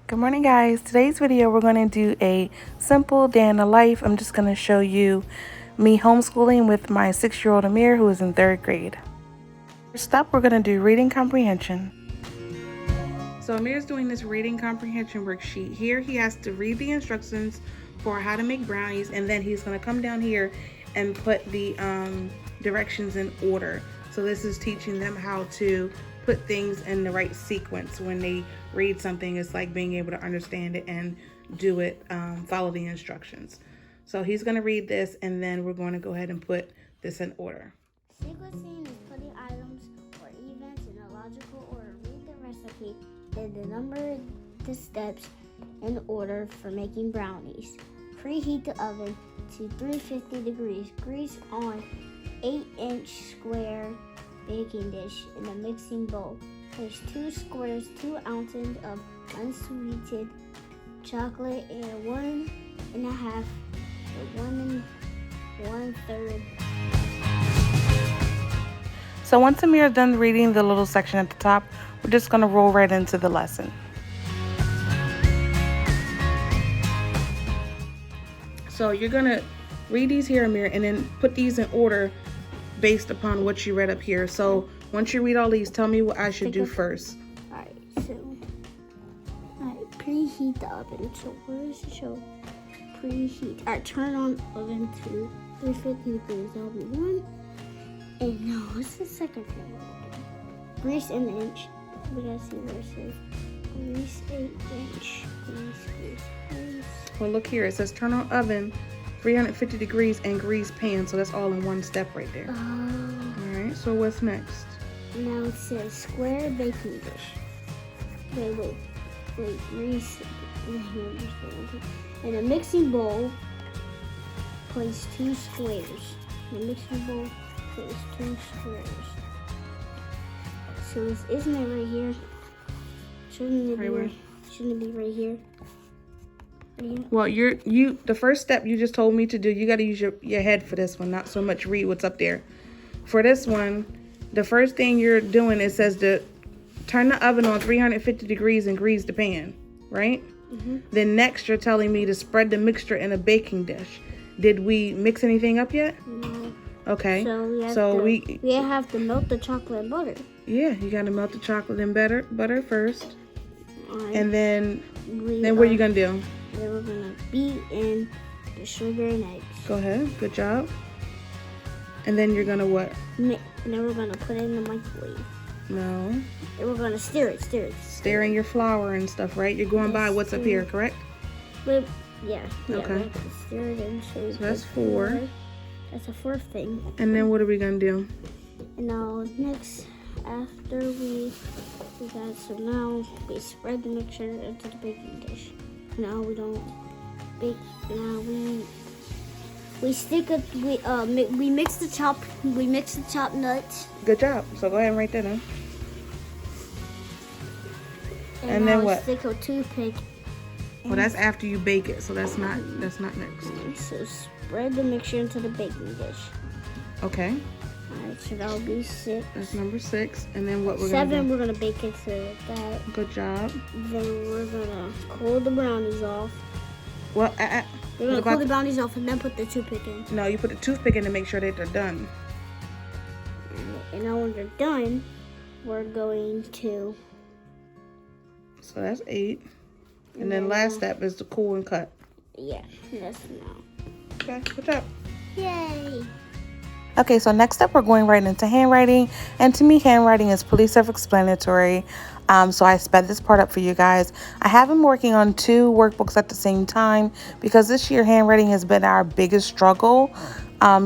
Good morning, guys. Today's video we're going to do a simple day in the life. I'm just going to show you me homeschooling with my 6-year-old Amir, who is in 3rd grade. First up, we're going to do reading comprehension. So Amir's doing this reading comprehension worksheet. Here he has to read the instructions for how to make brownies, and then he's going to come down here and put the directions in order. So this is teaching them how to put things in the right sequence. When they read something, it's like being able to understand it and do it, follow the instructions. So he's going to read this, and then we're going to go ahead and put this in order. Sequencing is putting items or events in a logical order. Read the recipe, then the number, the steps in order for making brownies. Preheat the oven to 350 degrees. Grease on 8-inch square baking dish in a mixing bowl. Place 2 squares, 2 ounces of unsweetened chocolate, and 1 1/2 to 1 1/3. So once Amir is done reading the little section at the top, we're just going to roll right into the lesson. So you're going to read these here, Amir, and then put these in order based upon what you read up here. So once you read all these, tell me what I should do first. Alright, preheat the oven. So where does it show preheat? Alright, turn on oven to 350 degrees. That'll be 1. And no, what's the second thing we're gonna do? Grease an inch. We gotta see where it says grease 8-inch. Grease. Well, look here. It says turn on oven 350 degrees and grease pan. So that's all in one step right there. All right. So what's next? Now it says square baking dish. Wait. Grease. In a mixing bowl, place 2 squares. In a mixing bowl, place 2 squares. So isn't it right here? Shouldn't it be right here? Right here? Well, the first step you just told me to do, you got to use your head for this one, not so much read what's up there. For this one, the first thing you're doing, it says to turn the oven on 350 degrees and grease the pan, right? Mm-hmm. Then next you're telling me to spread the mixture in a baking dish. Did we mix anything up yet? No. Okay. So we have to melt the chocolate and butter. Yeah, you got to melt the chocolate and butter first. Right. And then what are you going to do? Then we're going to beat in the sugar and eggs. Go ahead. Good job. And then you're going to what? And then we're going to put it in the microwave. No. And we're going to stir it. Stirring your flour and stuff, right? You're going by what's up here, correct? Yeah. Okay. We have to stir it in. So that's 4. That's the 4th thing. And then what are we going to do? And now next, after we spread the mixture into the baking dish. No, we don't bake. Now we mix the chopped nuts. Good job. So go ahead and write that in. And then what? Stick a toothpick. Well, that's after you bake it, so that's not next. So spread the mixture into the baking dish. Okay. Alright, so that'll be 6. That's number 6. And then what we're 7, gonna do? we're gonna bake it to that. Good job. Then we're gonna cool the brownies off. Well, we're gonna cool the brownies off and then put the toothpick in. No, you put the toothpick in to make sure that they're done. And now when they're done, we're going to. So that's 8. And then last step is to cool and cut. Yeah, that's now. Okay, good job. Yay! Okay, so next up we're going right into handwriting. And to me, handwriting is pretty self-explanatory. So I sped this part up for you guys. I have been working on 2 workbooks at the same time because this year handwriting has been our biggest struggle.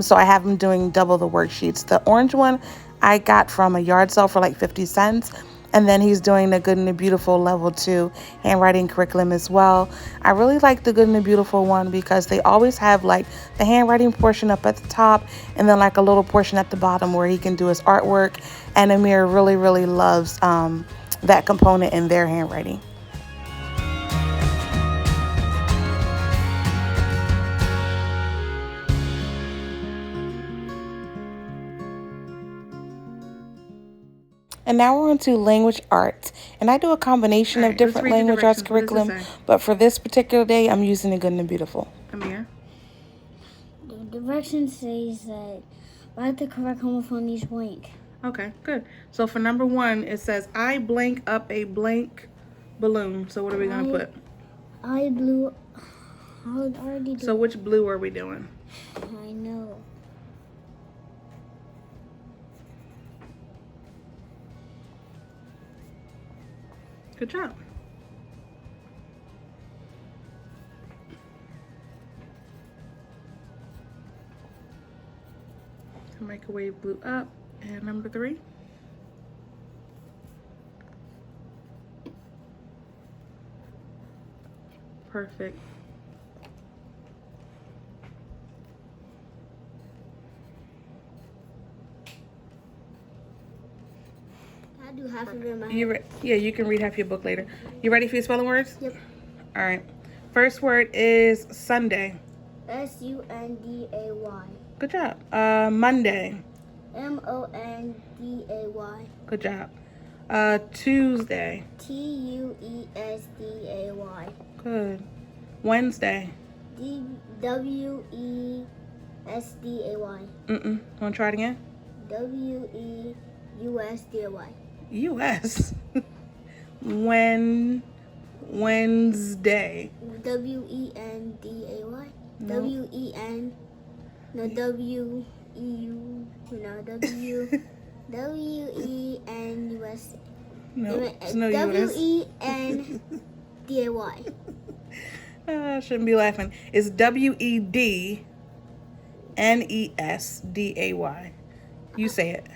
So I have them doing double the worksheets. The orange one I got from a yard sale for like 50 cents. And then he's doing the Good and the Beautiful level 2 handwriting curriculum as well. I really like the Good and the Beautiful one because they always have like the handwriting portion up at the top and then like a little portion at the bottom where he can do his artwork. And Amir really, really loves that component in their handwriting. And now we're on to language arts. And I do a combination of different language arts curriculum, but for this particular day, I'm using the Good and the Beautiful. Amir? The direction says that write the correct homophonies blank. Okay, good. So for number 1, it says, I blank up a blank balloon. So what are we going to put? I blew. I would already do. So which blue are we doing? I know. Good job. Microwave blue up. And number 3. Perfect. I do half of it in my head. Yeah, you can read half your book later. You ready for your spelling words? Yep. All right. First word is Sunday. Sunday. Good job. Monday. Monday. Good job. Tuesday. Tuesday. Good. Wednesday. Wednesday. Want to try it again? Weusday. U.S. Wednesday. Wenday. No. W-E-N. No, W-E-U. No, W-E-N-U-S. No, it's no U.S. W-E-N-D-A-Y. I shouldn't be laughing. It's W-E-D-N-E-S-D-A-Y. You say it.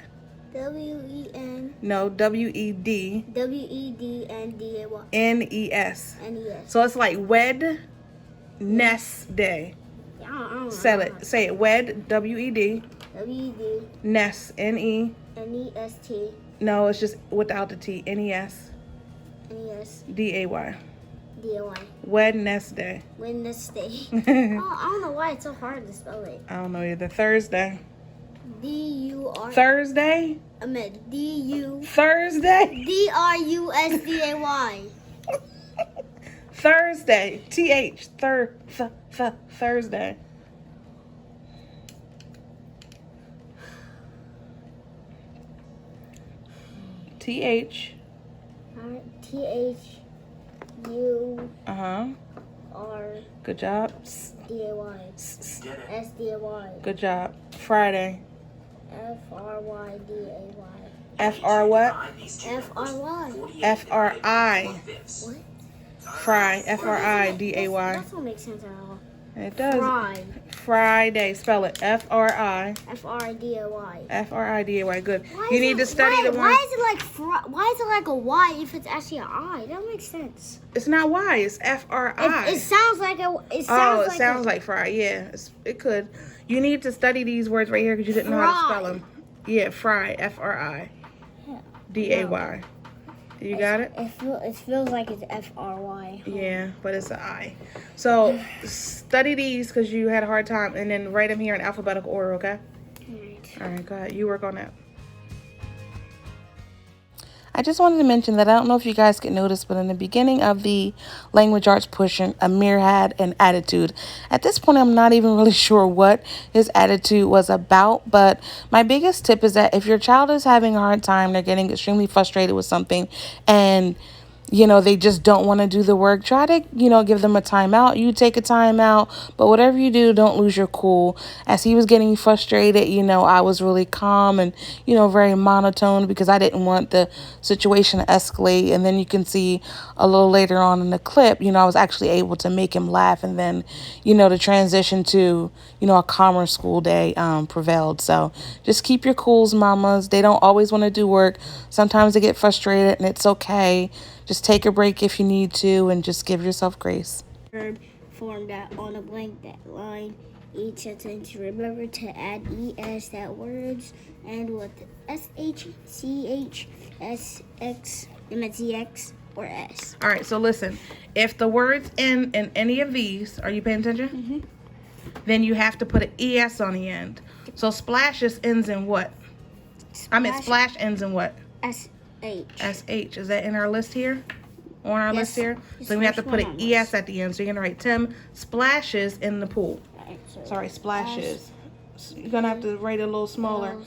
W-E-N. No, W-E-D. W-E-D-N-D-A-Y. N-E-S. N-E-S. So it's like Wednesday. Say it. Wed, W-E-D. W-E-D. Nest, N-E. N-E-S-T. No, it's just without the T. N-E-S. N-E-S. D-A-Y. D-A-Y. Wednesday. Wednesday. I don't know why it's so hard to spell it. I don't know either. Thursday. D-U-R. Thursday? I meant D-U. Thursday? D-R-U-S-D-A-Y. Thursday. T-H. Thursday. T-H. T-H-U. R. Good job. D-A-Y. S-D-A-Y. Good job. Friday. F-R-Y-D-A-Y. F-R what? F-R-Y. F-R-I. What? Fry. F-R-I-D-A-Y. That don't make sense at all. It does. Fry. Friday. Spell it. F-R-I. F-R-I-D-A-Y. F-R-I-D-A-Y. Good. You need to study the one. Why is it like why is it like a Y if it's actually an I? That don't make sense. It's not Y. It's F-R-I. It sounds like a. It sounds like fry. Yeah, it could. You need to study these words right here because you didn't know how to spell them. Yeah, fry. F-R-I. D-A-Y. You got it? It feels like it's F-R-Y. Yeah, but it's an I. So study these because you had a hard time, and then write them here in alphabetical order, okay? All right, go ahead. You work on that. I just wanted to mention that I don't know if you guys could notice, but in the beginning of the language arts portion, Amir had an attitude. At this point, I'm not even really sure what his attitude was about, but my biggest tip is that if your child is having a hard time, they're getting extremely frustrated with something, and they just don't want to do the work, try to, give them a timeout. You take a timeout, but whatever you do, don't lose your cool. As he was getting frustrated, I was really calm and, very monotone because I didn't want the situation to escalate. And then you can see a little later on in the clip, I was actually able to make him laugh. And then, the transition to, a calmer school day prevailed. So just keep your cools, mamas. They don't always want to do work. Sometimes they get frustrated, and it's okay. Just take a break if you need to, and just give yourself grace. Verb form that on a blank line each sentence. Remember to add es that words end with sh, ch, sx, mtx, or s. All right, so listen. If the words end in any of these, are you paying attention? Mm-hmm. Then you have to put an es on the end. So splash just ends in what? Splash ends in what? S-H. Is that in our list here? On our list here? So we have to put an ES at the end. So you're going to write Tim splashes in the pool. Sorry, splashes. So you're going to have to write it a little smaller.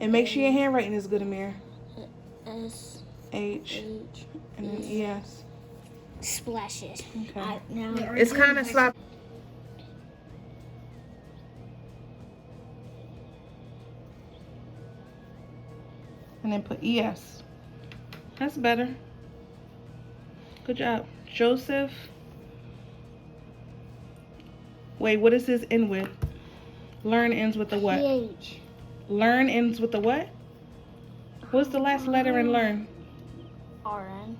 And make sure your handwriting is good, Amir. S-H and then ES. Splashes. Okay. It's kind of sloppy. And then put ES. That's better. Good job. Joseph. Wait, what is his end with? Learn ends with the what? PH. Learn ends with the what? What's the last letter in learn? RN.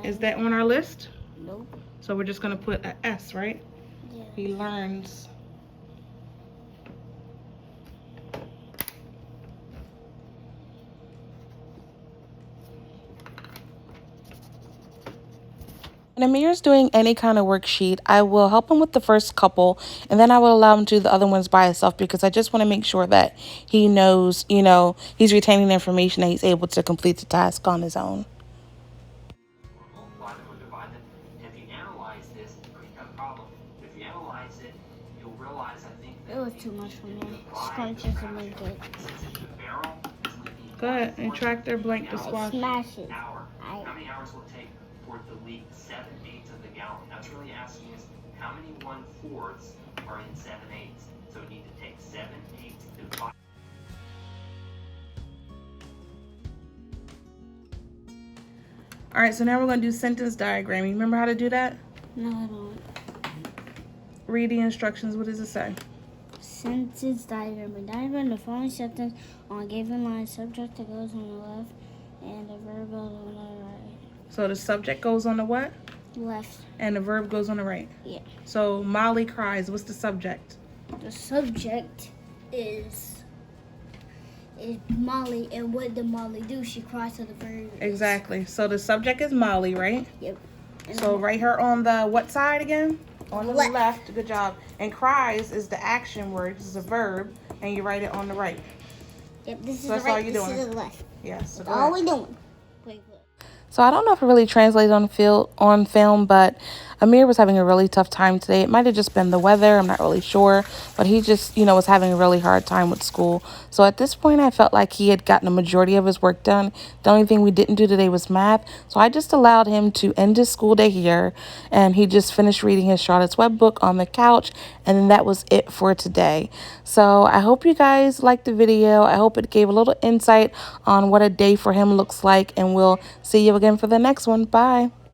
Is that on our list? Nope. So we're just going to put an S, right? Yeah. He learns. When Amir's doing any kind of worksheet, I will help him with the first couple, and then I will allow him to do the other ones by himself because I just want to make sure that he knows, he's retaining the information that he's able to complete the task on his own. If you analyze this, it's a pretty tough problem. If you analyze it, you'll realize, I think, It was too much for me. Scrunches and make it. Go ahead and track their blank to squash. Smash it. How many hours will it take for it to leak 7/8 of the gallon? That's really asking us how many 1/4 are in 7/8. So we need to take 7/8 to 5. All right, so now we're going to do sentence diagram. You remember how to do that? No, I don't. Read the instructions. What does it say? Sentence diagram. A diagram the following sentence on a given line. Subject that goes on the left and the verb goes on the right. So the subject goes on the what? Left. And the verb goes on the right. Yeah. So Molly cries. What's the subject? The subject is Molly, and what did Molly do? She cries to the verb. Exactly. So the subject is Molly, right? Yep. And So write her on the what side again? On the Left. left. Good job. And cries is the action word. This is a verb. And you write it on the right. Yep, this is So the that's all right, you're this doing. is the left. Yes. So That's go all ahead. we doing. Wait. So I don't know if it really translated on film, but Amir was having a really tough time today. It might have just been the weather. I'm not really sure. But he just, was having a really hard time with school. So at this point, I felt like he had gotten a majority of his work done. The only thing we didn't do today was math. So I just allowed him to end his school day here. And he just finished reading his Charlotte's Web book on the couch. And then that was it for today. So I hope you guys liked the video. I hope it gave a little insight on what a day for him looks like. And we'll see you again for the next one. Bye.